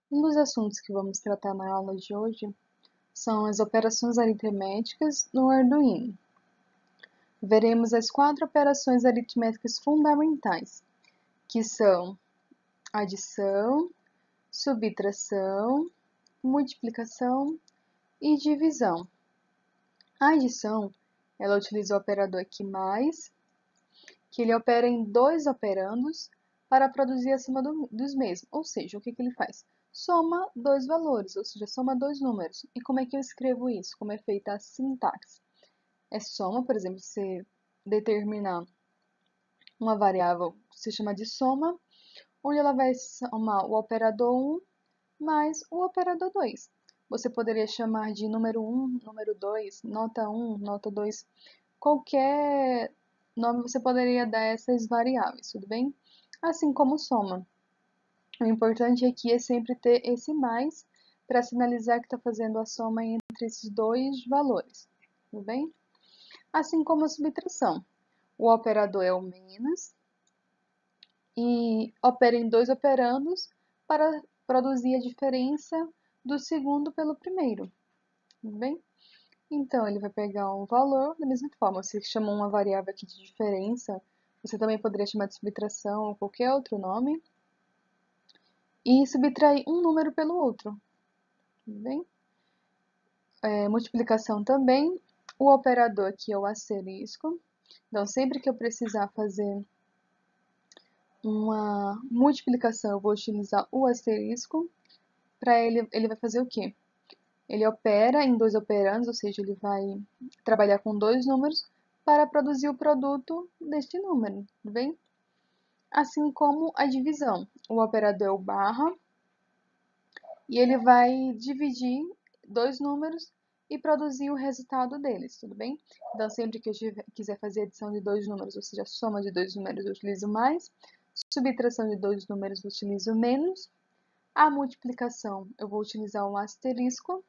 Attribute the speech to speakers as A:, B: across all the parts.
A: Um dos assuntos que vamos tratar na aula de hoje são as operações aritméticas no Arduino. Veremos as 4 operações aritméticas fundamentais, que são adição, subtração, multiplicação e divisão. A adição, ela utiliza o operador aqui mais, que ele opera em 2 operandos para produzir a soma dos mesmos. Ou seja, o que ele faz? Soma 2 valores, ou seja, soma 2 números. E como é que eu escrevo isso? Como é feita a sintaxe? É soma, por exemplo, você determinar uma variável que se chama de soma, onde ela vai somar o operador 1 mais o operador 2. Você poderia chamar de número 1, número 2, nota 1, nota 2, qualquer nome você poderia dar a essas variáveis, tudo bem? Assim como soma. O importante aqui é sempre ter esse mais para sinalizar que está fazendo a soma entre esses dois valores, tudo bem? Assim como a subtração. O operador é o menos e opera em 2 operandos para produzir a diferença do segundo pelo primeiro, tudo bem? Então, ele vai pegar um valor da mesma forma. Você chamou uma variável aqui de diferença, você também poderia chamar de subtração ou qualquer outro nome, e subtrair um número pelo outro, tudo bem? Multiplicação também, o operador aqui é o asterisco. Então, sempre que eu precisar fazer uma multiplicação, eu vou utilizar o asterisco. Para ele vai fazer o quê? Ele opera em 2 operandos, ou seja, ele vai trabalhar com 2 números para produzir o produto deste número, tudo bem? Assim como a divisão. O operador é o barra e ele vai dividir 2 números e produzir o resultado deles, tudo bem? Então, sempre que eu quiser fazer adição de 2 números, ou seja, soma de 2 números, eu utilizo mais. Subtração de 2 números, eu utilizo menos. A multiplicação, eu vou utilizar um asterisco.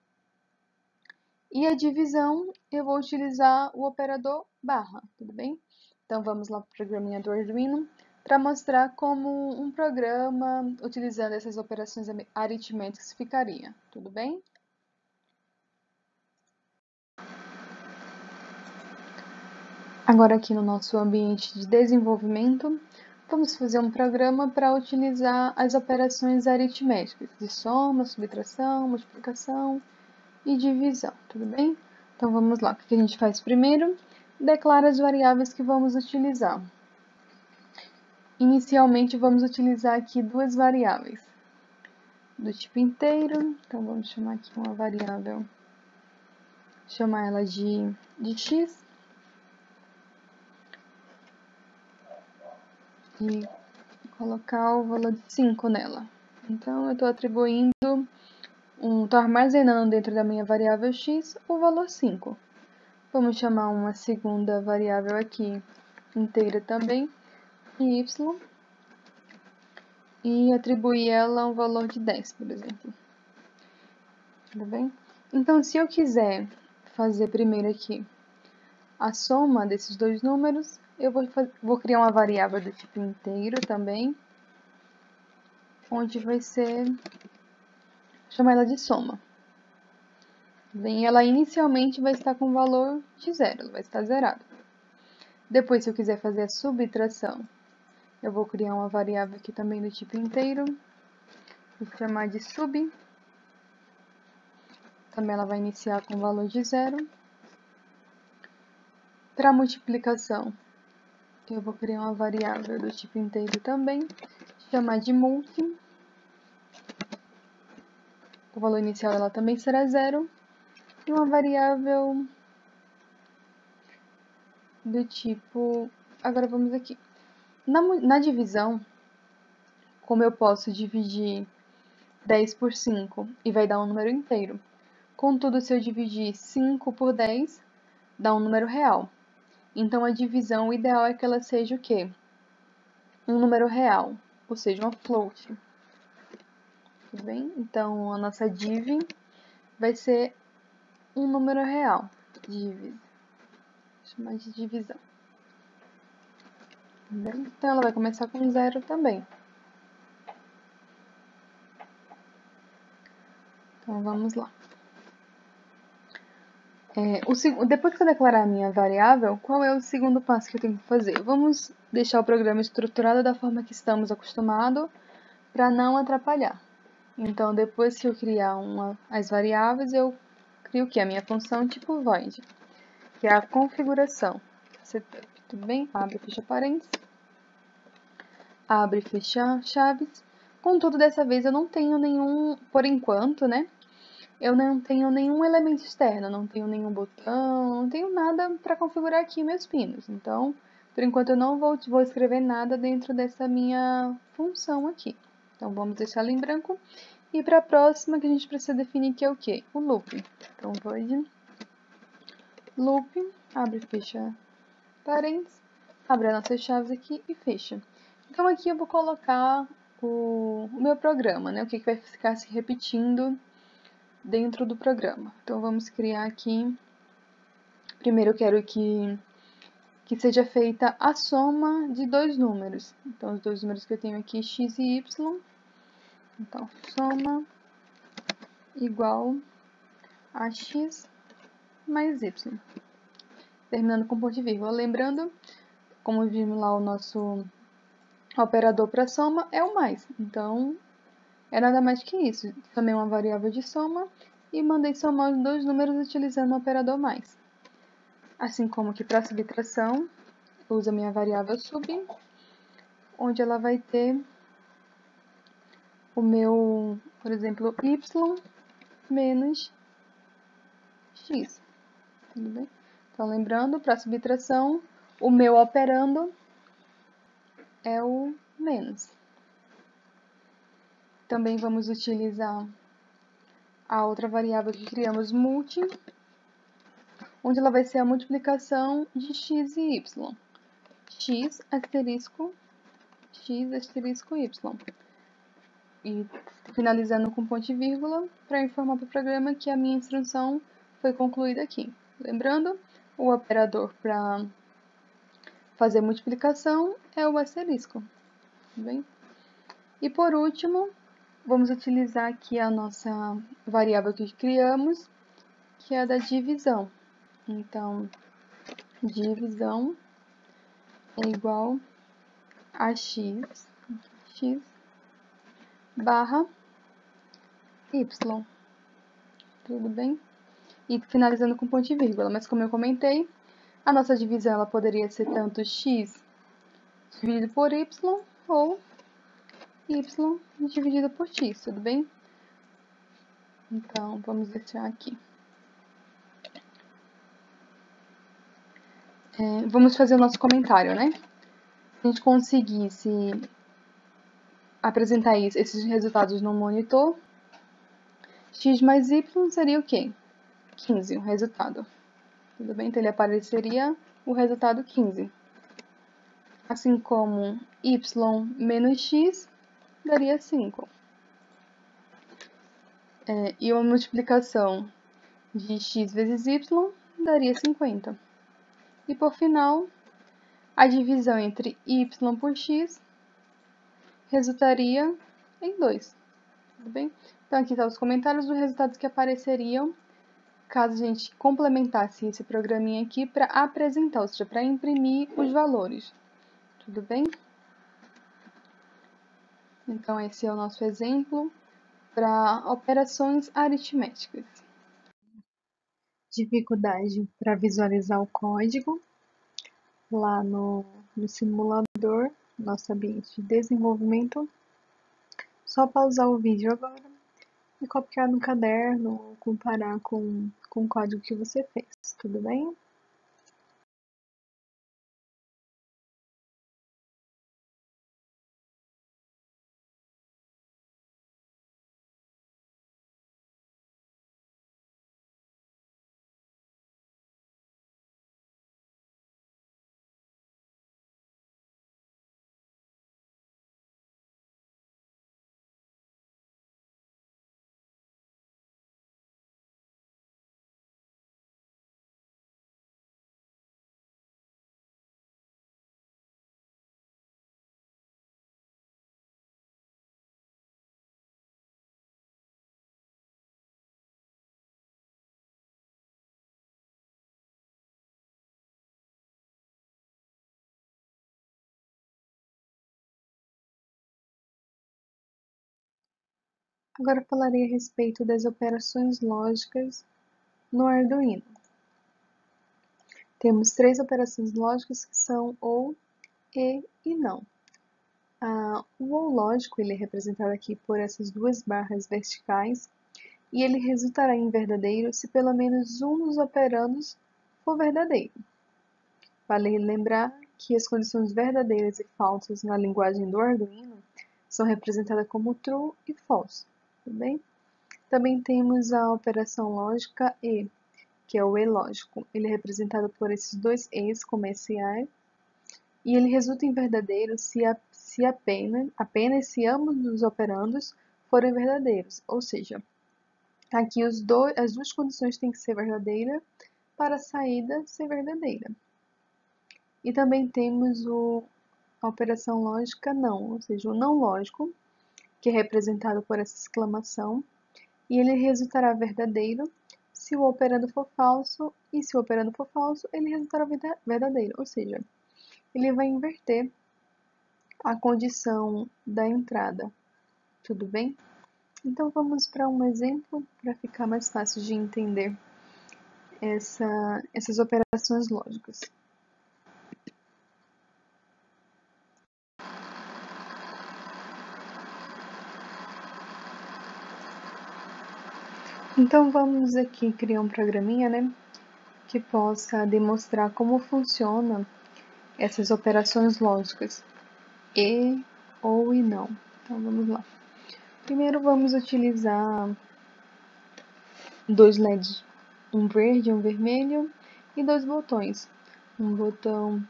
A: E a divisão, eu vou utilizar o operador barra, tudo bem? Então, vamos lá para o programinha do Arduino para mostrar como um programa utilizando essas operações aritméticas ficaria, tudo bem? Agora aqui no nosso ambiente de desenvolvimento, vamos fazer um programa para utilizar as operações aritméticas de soma, subtração, multiplicação e divisão, tudo bem? Então vamos lá, o que a gente faz primeiro? Declara as variáveis que vamos utilizar. Inicialmente vamos utilizar aqui 2 variáveis do tipo inteiro, então vamos chamar aqui uma variável, chamar ela de x, e colocar o valor de 5 nela. Então, eu estou atribuindo, estou armazenando dentro da minha variável x o valor 5. Vamos chamar uma segunda variável aqui, inteira também, y, e atribuir ela um valor de 10, por exemplo. Tudo bem? Então, se eu quiser fazer primeiro aqui a soma desses 2 números, eu vou criar uma variável do tipo inteiro também, onde vai ser, chamar ela de soma. Bem, ela inicialmente vai estar com o valor de 0, ela vai estar zerada. Depois, se eu quiser fazer a subtração, eu vou criar uma variável aqui também do tipo inteiro, vou chamar de sub. Também ela vai iniciar com o valor de 0. Para multiplicação, eu vou criar uma variável do tipo inteiro também, chamar de multi. O valor inicial ela também será 0. E uma variável do tipo... Agora vamos aqui. Na divisão, como eu posso dividir 10 por 5 e vai dar um número inteiro. Contudo, se eu dividir 5 por 10, dá um número real. Então, a divisão, o ideal é que ela seja o quê? Um número real, ou seja, uma float. Tudo bem? Então, a nossa div vai ser um número real. Vou chamar de divisão. Tudo bem? Então, ela vai começar com 0 também. Então, vamos lá. Depois que eu declarar a minha variável, qual é o segundo passo que eu tenho que fazer? Vamos deixar o programa estruturado da forma que estamos acostumados para não atrapalhar. Então, depois que eu criar as variáveis, eu crio o que? A minha função tipo void, que é a configuração. Setup, tudo bem? Abre e fecha parênteses. Abre e fecha chaves. Contudo, dessa vez eu não tenho nenhum, por enquanto, né? Eu não tenho nenhum elemento externo, não tenho nenhum botão, não tenho nada para configurar aqui meus pinos. Então, por enquanto eu não vou escrever nada dentro dessa minha função aqui. Então, vamos deixar ela em branco. E para a próxima que a gente precisa definir que é o quê? O loop. Então, void loop, abre e fecha parênteses, abre as nossas chaves aqui e fecha. Então, aqui eu vou colocar o meu programa, né? O que vai ficar se repetindo dentro do programa. Então, vamos criar aqui. Primeiro, eu quero que seja feita a soma de dois números. Então, os dois números que eu tenho aqui, x e y. Então, soma igual a x mais y. Terminando com ponto e vírgula. Lembrando, como vimos lá o nosso operador para soma, é o mais. Então, é nada mais que isso. Também uma variável de soma e mandei somar os dois números utilizando o operador mais. Assim como que para subtração, eu uso a minha variável sub, onde ela vai ter o meu, por exemplo, y menos x. Tudo bem? Então, lembrando, para subtração, o meu operando é o menos. Também vamos utilizar a outra variável que criamos, multi, onde ela vai ser a multiplicação de x e y. X asterisco y. E finalizando com ponto e vírgula, para informar para o programa que a minha instrução foi concluída aqui. Lembrando, o operador para fazer multiplicação é o asterisco. Bem? E por último, vamos utilizar aqui a nossa variável que criamos, que é a da divisão. Então, divisão é igual a x barra y. Tudo bem? E finalizando com ponto e vírgula, mas como eu comentei, a nossa divisão ela poderia ser tanto x dividido por y ou y dividido por x, tudo bem? Então, vamos deixar aqui. Vamos fazer o nosso comentário, né? Se a gente conseguisse apresentar esses resultados no monitor, x mais y seria o quê? 15, o resultado. Tudo bem? Então, ele apareceria o resultado 15. Assim como y menos x daria 5. E uma multiplicação de x vezes y daria 50. E por final, a divisão entre y por x resultaria em 2. Tudo bem? Então aqui estão os comentários dos resultados que apareceriam caso a gente complementasse esse programinha aqui para apresentar, ou seja, para imprimir os valores. Tudo bem? Então esse é o nosso exemplo para operações aritméticas. Dificuldade para visualizar o código lá no simulador, nosso ambiente de desenvolvimento. Só pausar o vídeo agora e copiar no caderno ou comparar com o código que você fez, tudo bem? Agora falarei a respeito das operações lógicas no Arduino. Temos 3 operações lógicas que são ou, e não. O ou lógico ele é representado aqui por essas 2 barras verticais e ele resultará em verdadeiro se pelo menos um dos operandos for verdadeiro. Vale lembrar que as condições verdadeiras e falsas na linguagem do Arduino são representadas como true e false, tudo bem? Também temos a operação lógica e, que é o e lógico. Ele é representado por esses 2 e's como esse e, e ele resulta em verdadeiro se apenas se ambos os operandos forem verdadeiros, ou seja, aqui as 2 condições têm que ser verdadeira para a saída ser verdadeira. E também temos a operação lógica não, ou seja, o não lógico, que é representado por essa exclamação, e ele resultará verdadeiro se o operando for falso, e se o operando for falso, ele resultará verdadeiro, ou seja, ele vai inverter a condição da entrada, tudo bem? Então vamos para um exemplo para ficar mais fácil de entender essas operações lógicas. Então vamos aqui criar um programinha, né, que possa demonstrar como funciona essas operações lógicas e, ou e não. Então vamos lá. Primeiro vamos utilizar 2 LEDs, um verde e um vermelho, e 2 botões, um botão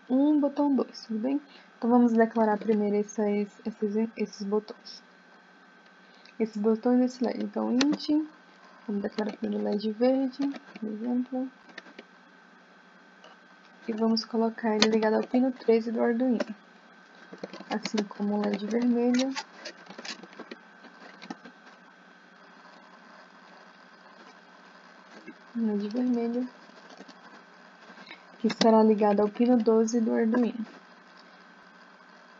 A: 1 e botão 2, tudo bem? Então vamos declarar primeiro esses botões. Esses botões desse LED. Então int, vamos declarar primeiro LED verde, por exemplo. E vamos colocar ele ligado ao pino 13 do Arduino. Assim como o LED vermelho. LED vermelho, que estará ligado ao pino 12 do Arduino.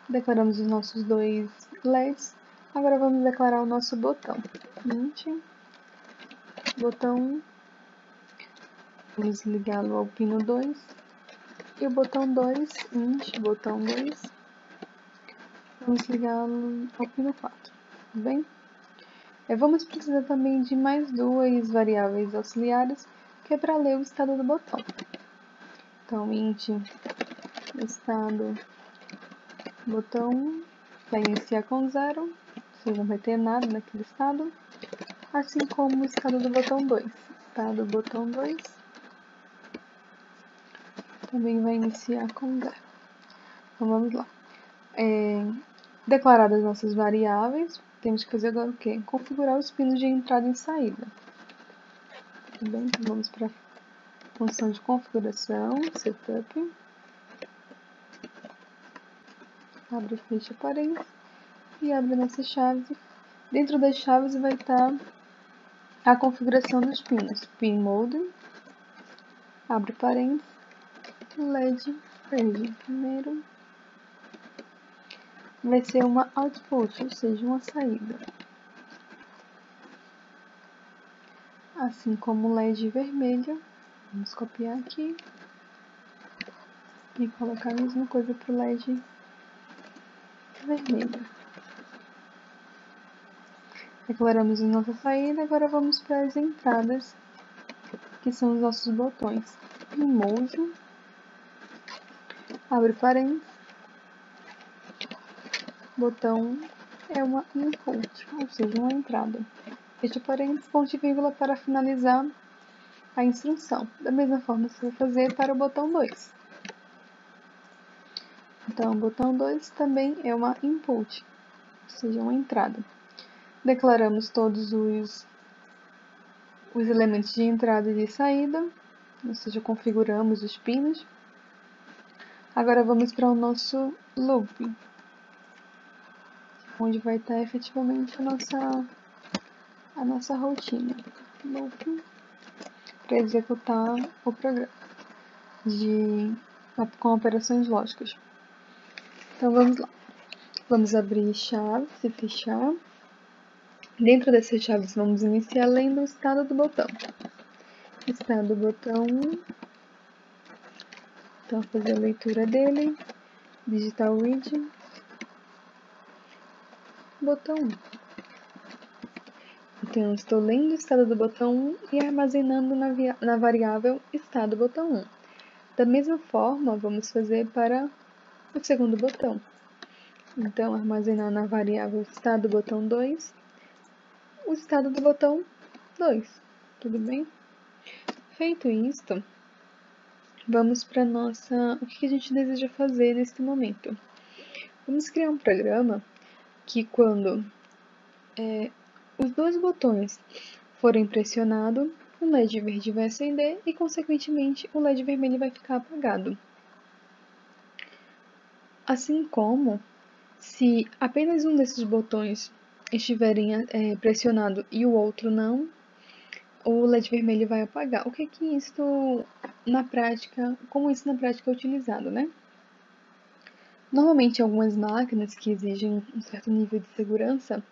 A: Declaramos os nossos 2 LEDs. Agora vamos declarar o nosso botão. Int, botão 1. Vamos ligá-lo ao pino 2. E o botão 2, int, botão 2. Vamos ligá-lo ao pino 4. Tudo bem? Vamos precisar também de mais 2 variáveis auxiliares, que é para ler o estado do botão. Então, int estado botão 1 vai iniciar com 0, vocês não vai ter nada naquele estado, assim como o estado do botão 2. Estado botão 2 também vai iniciar com 0. Então vamos lá. Declaradas as nossas variáveis, temos que fazer agora o quê? Configurar os pinos de entrada e saída. Tudo bem? Então vamos para a função de configuração, setup. Abre fecha parênteses e abre nossas chaves. Dentro das chaves vai estar a configuração dos pinos. Pin mode, abre parênteses, LED verde. Primeiro vai ser uma output, ou seja, uma saída. Assim como o LED vermelho, vamos copiar aqui e colocar a mesma coisa para o LED vermelho. Declaramos a nossa saída, agora vamos para as entradas, que são os nossos botões. Pin mode, abre parênteses, botão é uma input, ou seja, uma entrada. Fecha parênteses, ponto e vírgula para finalizar a instrução. Da mesma forma, você vai fazer para o botão 2. Então, o botão 2 também é uma input, ou seja, uma entrada. Declaramos todos os elementos de entrada e de saída, ou seja, configuramos os pinos. Agora vamos para o nosso loop, onde vai estar efetivamente a nossa rotina. Loop para executar o programa com operações lógicas. Então vamos lá. Vamos abrir chave e fechar. Dentro dessas chaves, vamos iniciar lendo o estado do botão. Estado do botão 1. Então, fazer a leitura dele. Digital read. Botão 1. Então, estou lendo o estado do botão 1 e armazenando na variável estado botão 1. Da mesma forma, vamos fazer para o segundo botão. Então, armazenar na variável estado botão 2 o estado do botão 2. Tudo bem? Feito isto, vamos para o que a gente deseja fazer neste momento. Vamos criar um programa que quando os dois botões forem pressionados, o LED verde vai acender e, consequentemente, o LED vermelho vai ficar apagado. Assim como, se apenas um desses botões estiverem pressionado e o outro não, o LED vermelho vai apagar. O que isso na prática, como isso na prática é utilizado, né? Normalmente, algumas máquinas que exigem um certo nível de segurança,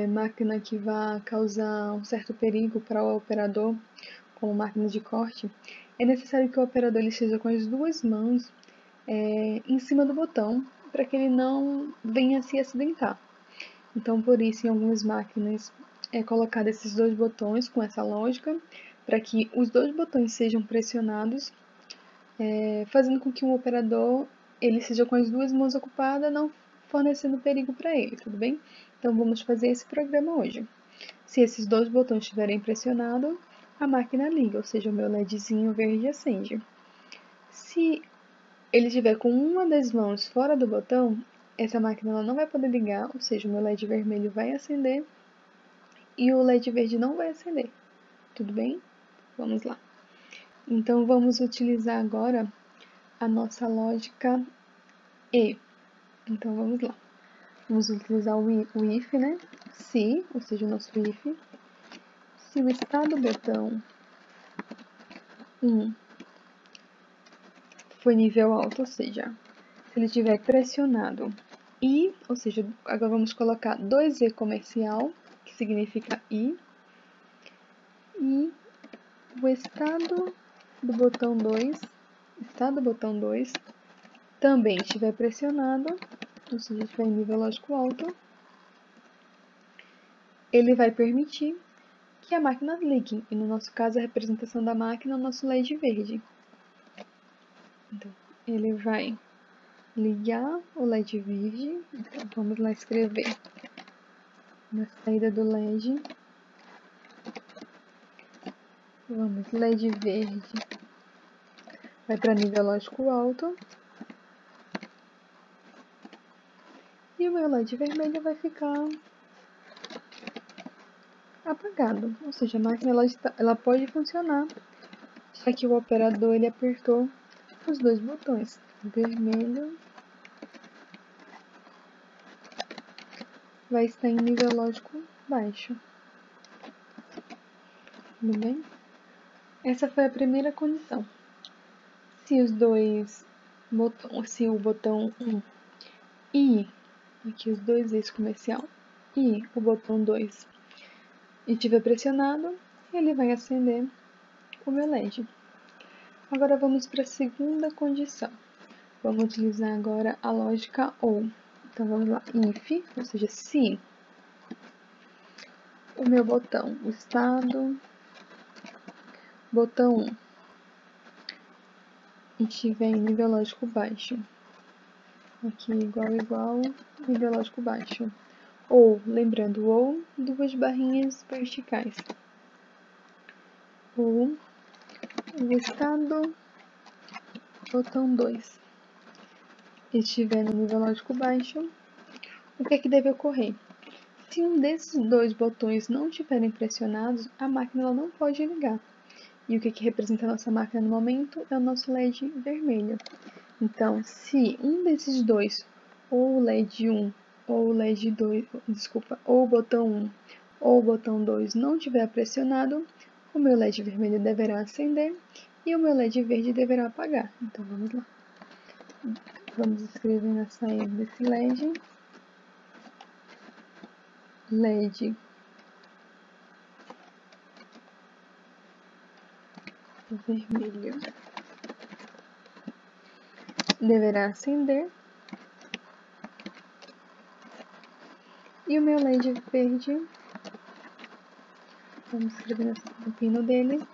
A: máquina que vai causar um certo perigo para o operador, como máquina de corte, é necessário que o operador ele esteja com as duas mãos em cima do botão, para que ele não venha se acidentar. Então, por isso, em algumas máquinas é colocado esses dois botões com essa lógica, para que os dois botões sejam pressionados, fazendo com que o operador ele seja com as duas mãos ocupadas, não fornecendo perigo para ele, tudo bem? Então, vamos fazer esse programa hoje. Se esses dois botões estiverem pressionados, a máquina liga, ou seja, o meu LEDzinho verde acende. Se ele estiver com uma das mãos fora do botão, essa máquina ela não vai poder ligar, ou seja, o meu LED vermelho vai acender e o LED verde não vai acender. Tudo bem? Vamos lá. Então, vamos utilizar agora a nossa lógica E. Então, vamos lá. Vamos utilizar o if, né? Se, ou seja, o nosso if. Se o estado botão 1 foi nível alto, ou seja, se ele estiver pressionado I, ou seja, agora vamos colocar 2E comercial, que significa I, e o estado do botão 2, também estiver pressionado, ou seja, estiver em nível lógico alto, ele vai permitir que a máquina ligue, e no nosso caso a representação da máquina é o nosso LED verde. Então, ele vai ligar o LED verde, então vamos lá escrever na saída do LED, vamos, LED verde vai para nível lógico alto, e o meu LED vermelho vai ficar apagado, ou seja, a máquina ela pode funcionar, só que o operador ele apertou os dois botões, vermelho vai estar em nível lógico baixo. Tudo bem? Essa foi a primeira condição. Se os dois botões, se o botão 1 e aqui os dois Is comercial e o botão 2 estiver pressionado, ele vai acender o meu LED. Agora vamos para a segunda condição. Vamos utilizar agora a lógica OR. Então vamos lá, if, ou seja, se o meu botão, o estado, botão 1, estiver em nível lógico baixo, aqui igual, nível lógico baixo, ou, lembrando, ou, duas barrinhas verticais, ou o estado, botão 2, estiver no nível lógico baixo, o que é que deve ocorrer? Se um desses dois botões não estiverem pressionados, a máquina ela não pode ligar. E o que representa a nossa máquina no momento é o nosso LED vermelho. Então, se um desses dois, ou o LED 1, ou o LED 2, ou o botão 1, ou o botão 2 não estiver pressionado, o meu LED vermelho deverá acender e o meu LED verde deverá apagar. Então, vamos lá. Vamos escrever na saída desse LED vermelho deverá acender e o meu LED verde, vamos escrever no pino dele,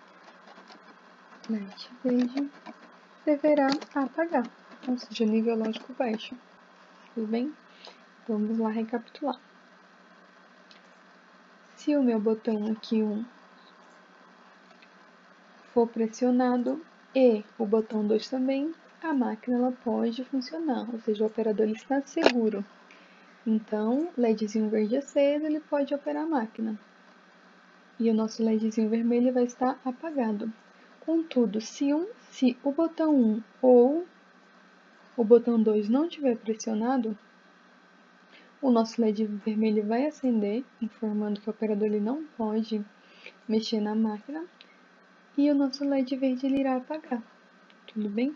A: LED verde deverá apagar, ou seja, nível lógico baixo. Tudo bem? Vamos lá recapitular. Se o meu botão aqui 1 for pressionado e o botão 2 também, a máquina ela pode funcionar, ou seja, o operador ele está seguro. Então, LEDzinho verde aceso, ele pode operar a máquina. E o nosso LEDzinho vermelho vai estar apagado. Contudo, se o botão 1 ou o botão 2 não estiver pressionado, o nosso LED vermelho vai acender, informando que o operador ele não pode mexer na máquina. E o nosso LED verde ele irá apagar. Tudo bem?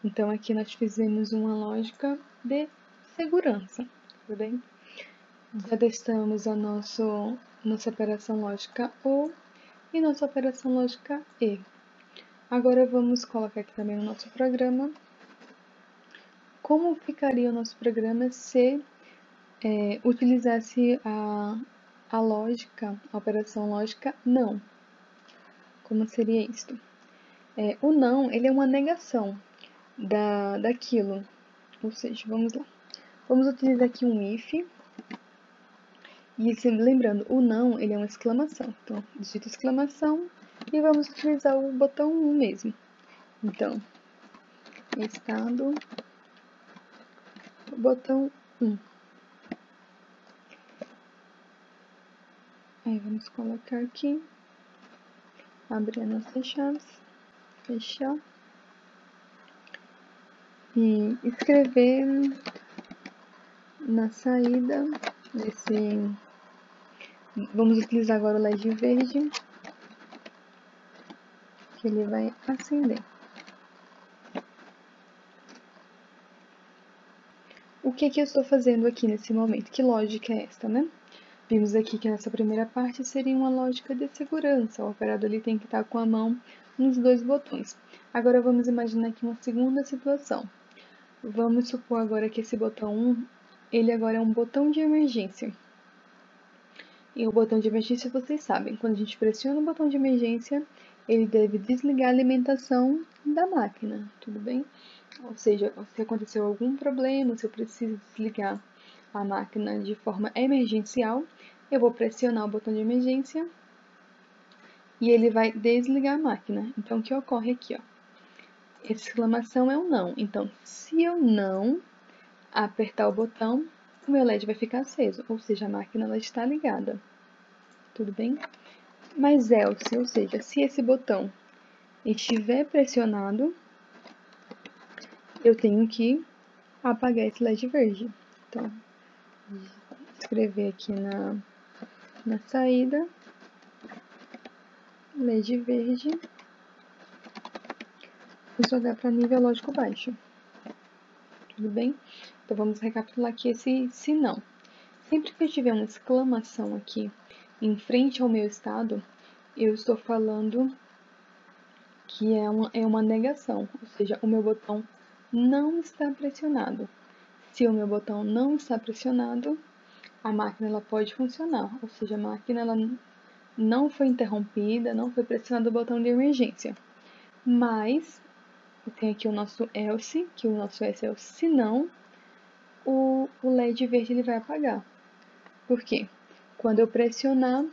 A: Então, aqui nós fizemos uma lógica de segurança. Tudo bem? Já testamos a nossa operação lógica OR e nossa operação lógica E. Agora vamos colocar aqui também no nosso programa como ficaria o nosso programa se utilizasse a lógica, a operação lógica não. Como seria isto? O não, ele é uma negação daquilo. Ou seja, vamos lá. Vamos utilizar aqui um if. E lembrando, o não, ele é uma exclamação. Então, digita exclamação e vamos utilizar o botão 1 mesmo. Então, estado, botão 1. Aí, vamos colocar aqui, abrir as nossas chaves, fechar. E escrever na saída desse... Vamos utilizar agora o LED verde, que ele vai acender. O que eu estou fazendo aqui nesse momento? Que lógica é esta, né? Vimos aqui que nessa primeira parte seria uma lógica de segurança. O operador ele tem que estar com a mão nos dois botões. Agora vamos imaginar aqui uma segunda situação. Vamos supor agora que esse botão 1, ele agora é um botão de emergência. E o botão de emergência, vocês sabem, quando a gente pressiona o botão de emergência, ele deve desligar a alimentação da máquina, tudo bem? Ou seja, se aconteceu algum problema, se eu preciso desligar a máquina de forma emergencial, eu vou pressionar o botão de emergência e ele vai desligar a máquina. Então, o que ocorre aqui, ó? Essa exclamação é um não. Então, se eu não apertar o botão, o meu LED vai ficar aceso, ou seja, a máquina ela está ligada. Tudo bem? Mas else, ou seja, se esse botão estiver pressionado, eu tenho que apagar esse LED verde. Então, escrever aqui na saída, LED verde, e jogar para nível lógico baixo. Tudo bem? Então, vamos recapitular aqui esse se não. Sempre que eu tiver uma exclamação aqui em frente ao meu estado, eu estou falando que é uma negação, ou seja, o meu botão não está pressionado. Se o meu botão não está pressionado, a máquina ela pode funcionar, ou seja, a máquina ela não foi interrompida, não foi pressionado o botão de emergência. Mas, tem aqui o nosso else, que o nosso else é o se não, o LED verde ele vai apagar. Por quê? Quando eu pressionar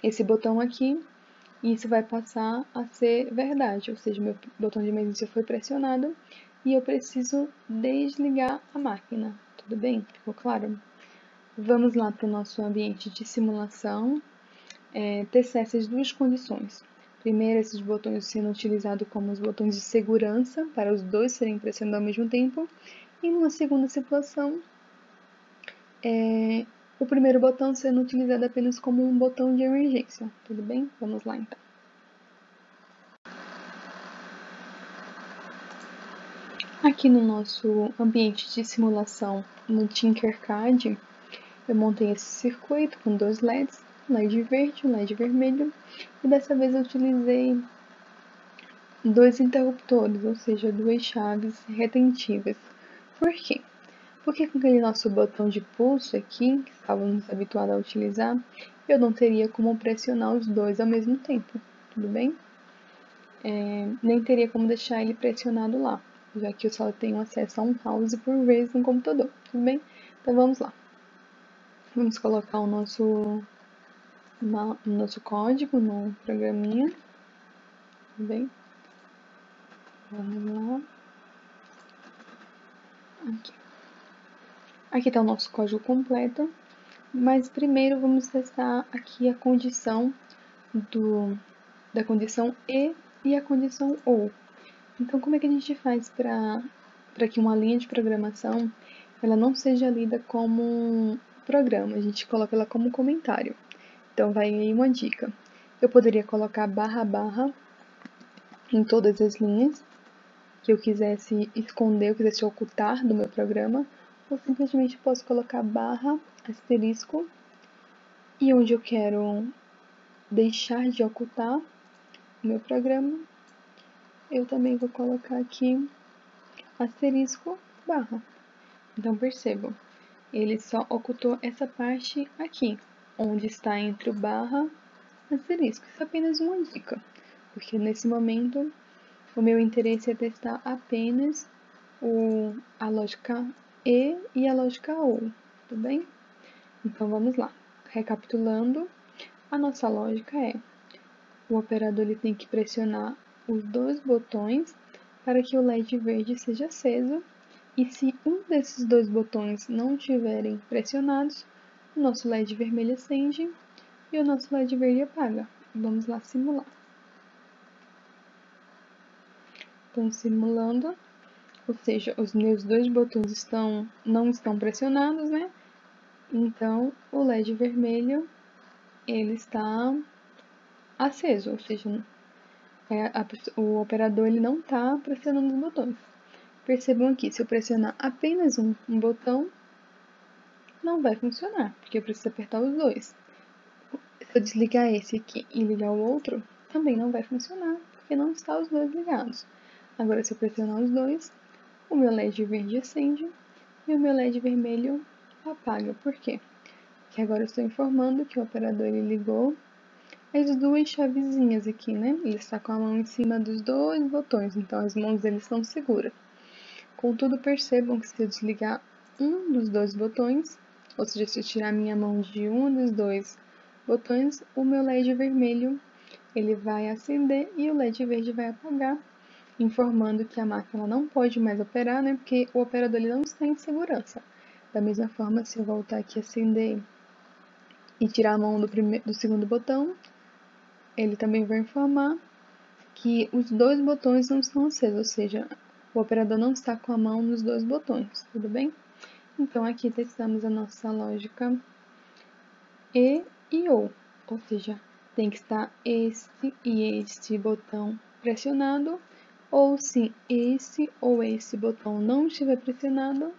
A: esse botão aqui, isso vai passar a ser verdade, ou seja, meu botão de emergência foi pressionado e eu preciso desligar a máquina. Tudo bem? Ficou claro? Vamos lá para o nosso ambiente de simulação, testar essas duas condições. Primeiro, esses botões sendo utilizados como os botões de segurança, para os dois serem pressionados ao mesmo tempo. E numa segunda situação, o primeiro botão sendo utilizado apenas como um botão de emergência. Tudo bem? Vamos lá então. Aqui no nosso ambiente de simulação no Tinkercad, eu montei esse circuito com dois LEDs, LED verde e LED vermelho, e dessa vez eu utilizei dois interruptores, ou seja, duas chaves retentivas. Por quê? Porque com aquele nosso botão de pulso aqui, que estávamos habituados a utilizar, eu não teria como pressionar os dois ao mesmo tempo, tudo bem? Nem teria como deixar ele pressionado lá, já que eu só tenho acesso a um mouse por vez no computador, tudo bem? Então vamos lá. Vamos colocar o nosso código no programinha, tudo bem? Vamos lá. Aqui está o nosso código completo, mas primeiro vamos testar aqui a condição da condição e a condição OU. Então, como é que a gente faz para que uma linha de programação ela não seja lida como um programa? A gente coloca ela como comentário. Então, vai aí uma dica. Eu poderia colocar barra barra em todas as linhas que eu quisesse esconder, eu quisesse ocultar do meu programa, ou simplesmente posso colocar barra, asterisco, e onde eu quero deixar de ocultar o meu programa, eu também vou colocar aqui asterisco barra. Então percebam, ele só ocultou essa parte aqui, onde está entre o barra e asterisco. Isso é apenas uma dica, porque nesse momento o meu interesse é testar apenas a lógica e a lógica OU, tudo bem? Então vamos lá. Recapitulando, a nossa lógica é: o operador ele tem que pressionar os dois botões para que o LED verde seja aceso, e se um desses dois botões não estiverem pressionados, o nosso LED vermelho acende e o nosso LED verde apaga. Vamos lá simular. Então, simulando, ou seja, os meus dois botões não estão pressionados, né? Então, o LED vermelho ele está aceso, ou seja, o operador ele não está pressionando os botões. Percebam aqui, se eu pressionar apenas um botão, não vai funcionar, porque eu preciso apertar os dois. Se eu desligar esse aqui e ligar o outro, também não vai funcionar, porque não está os dois ligados. Agora, se eu pressionar os dois, o meu LED verde acende e o meu LED vermelho apaga. Por quê? Porque agora eu estou informando que o operador ele ligou as duas chavezinhas aqui, né? Ele está com a mão em cima dos dois botões, então as mãos dele estão seguras. Contudo, percebam que se eu desligar um dos dois botões, ou seja, se eu tirar minha mão de um dos dois botões, o meu LED vermelho ele vai acender e o LED verde vai apagar, informando que a máquina não pode mais operar, né? Porque o operador ele não está em segurança. Da mesma forma, se eu voltar aqui a acender e tirar a mão do segundo botão, ele também vai informar que os dois botões não estão acesos, ou seja, o operador não está com a mão nos dois botões, tudo bem? Então, aqui testamos a nossa lógica e OU, ou seja, tem que estar este e este botão pressionado, ou se esse ou esse botão não estiver pressionado,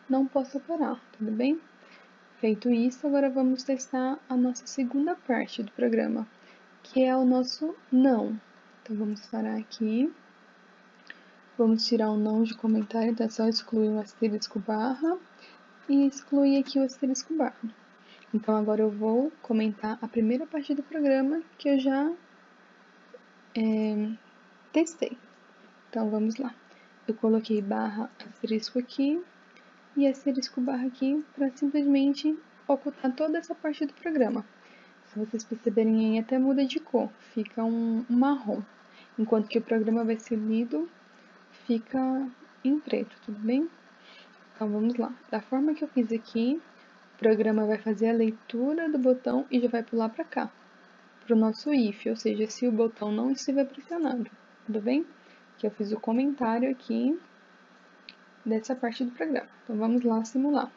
A: não posso operar, tudo bem? Feito isso, agora vamos testar a nossa segunda parte do programa, que é o nosso não. Então, vamos parar aqui. Vamos tirar o não de comentário, então é só excluir o asterisco barra e excluir aqui o asterisco barra. Então, agora eu vou comentar a primeira parte do programa que eu já testei. Então, vamos lá. Eu coloquei barra asterisco aqui e asterisco barra aqui para simplesmente ocultar toda essa parte do programa. Se vocês perceberem aí, até muda de cor, fica um marrom. Enquanto que o programa vai ser lido, fica em preto, tudo bem? Então vamos lá. Da forma que eu fiz aqui, o programa vai fazer a leitura do botão e já vai pular para cá, para o nosso if, ou seja, se o botão não estiver pressionado, tudo bem? Que eu fiz o comentário aqui dessa parte do programa. Então vamos lá simular.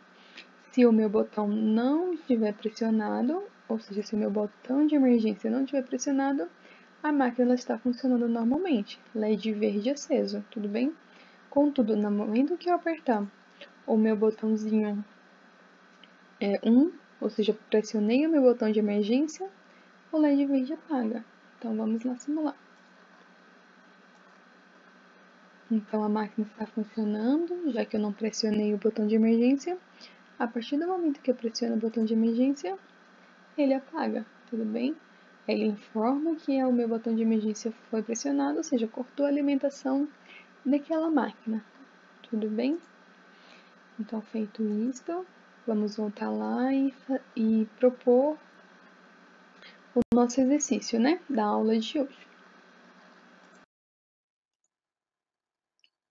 A: Se o meu botão não estiver pressionado, ou seja, se o meu botão de emergência não estiver pressionado, a máquina está funcionando normalmente, LED verde aceso, tudo bem? Contudo, no momento que eu apertar o meu botãozinho 1, ou seja, pressionei o meu botão de emergência, o LED verde apaga. Então vamos lá simular. Então a máquina está funcionando, já que eu não pressionei o botão de emergência. A partir do momento que eu pressiono o botão de emergência, ele apaga, tudo bem? Ele informa que o meu botão de emergência foi pressionado, ou seja, cortou a alimentação daquela máquina, tudo bem? Então, feito isto, vamos voltar lá e propor o nosso exercício, né, da aula de hoje.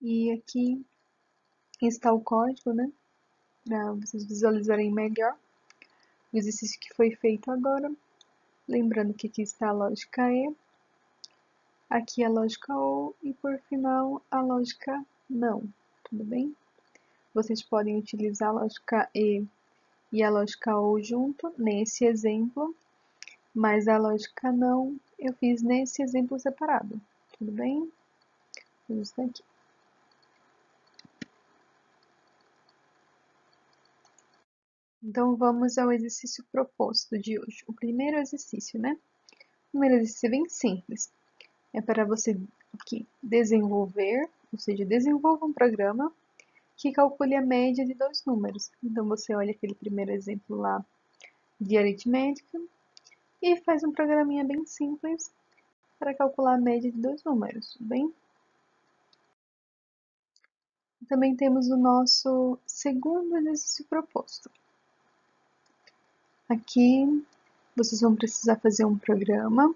A: E aqui está o código, né, para vocês visualizarem melhor o exercício que foi feito agora. Lembrando que aqui está a lógica E, aqui a lógica OU e, por final, a lógica NÃO, tudo bem? Vocês podem utilizar a lógica e a lógica OU junto nesse exemplo, mas a lógica NÃO eu fiz nesse exemplo separado, tudo bem? Vamos aqui. Então, vamos ao exercício proposto de hoje. O primeiro exercício, né? O primeiro exercício é bem simples. É para você aqui desenvolver, ou seja, desenvolva um programa que calcule a média de dois números. Então, você olha aquele primeiro exemplo lá de aritmética e faz um programinha bem simples para calcular a média de dois números, tudo bem? Também temos o nosso segundo exercício proposto. Aqui, vocês vão precisar fazer um programa,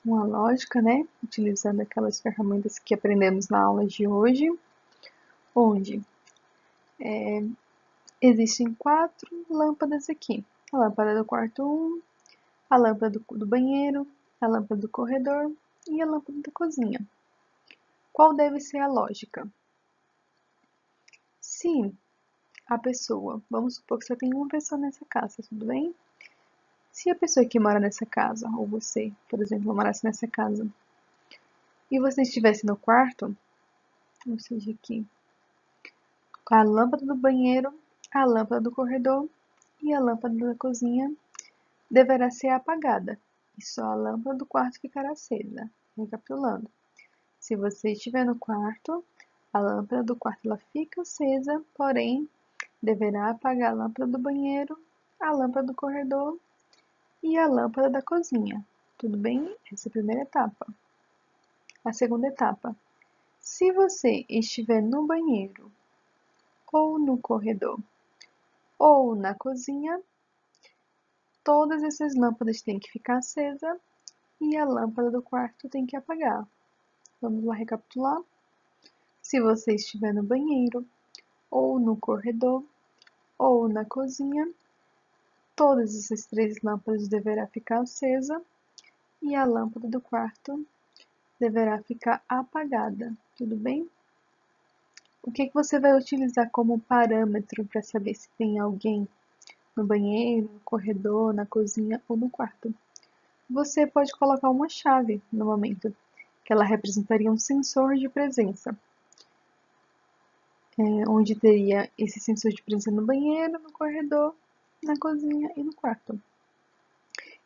A: uma lógica, né? Utilizando aquelas ferramentas que aprendemos na aula de hoje, onde existem 4 lâmpadas aqui. A lâmpada do quarto 1, a lâmpada do banheiro, a lâmpada do corredor e a lâmpada da cozinha. Qual deve ser a lógica? Se a pessoa, vamos supor que só tem uma pessoa nessa casa, tudo bem? Se a pessoa que mora nessa casa, ou você, por exemplo, morasse nessa casa, e você estivesse no quarto, ou seja, aqui, com a lâmpada do banheiro, a lâmpada do corredor e a lâmpada da cozinha deverá ser apagada, e só a lâmpada do quarto ficará acesa. Recapitulando, se você estiver no quarto, a lâmpada do quarto ela fica acesa, porém, deverá apagar a lâmpada do banheiro, a lâmpada do corredor e a lâmpada da cozinha. Tudo bem? Essa é a primeira etapa. A segunda etapa. Se você estiver no banheiro, ou no corredor, ou na cozinha, todas essas lâmpadas têm que ficar acesa e a lâmpada do quarto tem que apagar. Vamos lá recapitular? Se você estiver no banheiro, ou no corredor, ou na cozinha, todas essas 3 lâmpadas deverá ficar acesa e a lâmpada do quarto deverá ficar apagada, tudo bem? O que você vai utilizar como parâmetro para saber se tem alguém no banheiro, no corredor, na cozinha ou no quarto? Você pode colocar uma chave no momento, que ela representaria um sensor de presença, onde teria esse sensor de presença no banheiro, no corredor, na cozinha e no quarto.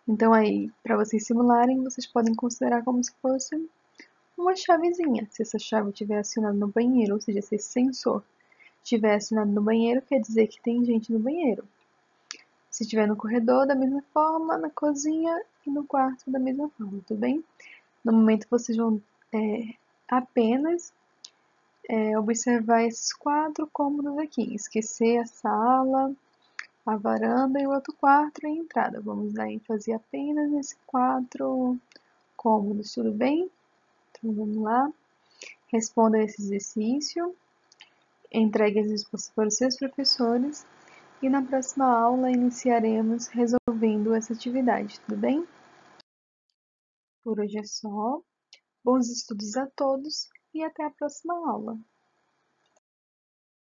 A: Então aí, para vocês simularem, vocês podem considerar como se fosse uma chavezinha. Se essa chave estiver acionada no banheiro, ou seja, se esse sensor estiver acionado no banheiro, quer dizer que tem gente no banheiro. Se estiver no corredor, da mesma forma, na cozinha e no quarto, da mesma forma, tudo bem? No momento, vocês vão apenas observar esses 4 cômodos aqui. Esquecer a sala, a varanda e o outro quarto e a entrada. Vamos dar ênfase apenas nesses 4 cômodos, tudo bem? Então, vamos lá. Responda esse exercício. Entregue as respostas para os seus professores. E na próxima aula iniciaremos resolvendo essa atividade, tudo bem? Por hoje é só. Bons estudos a todos e até a próxima aula.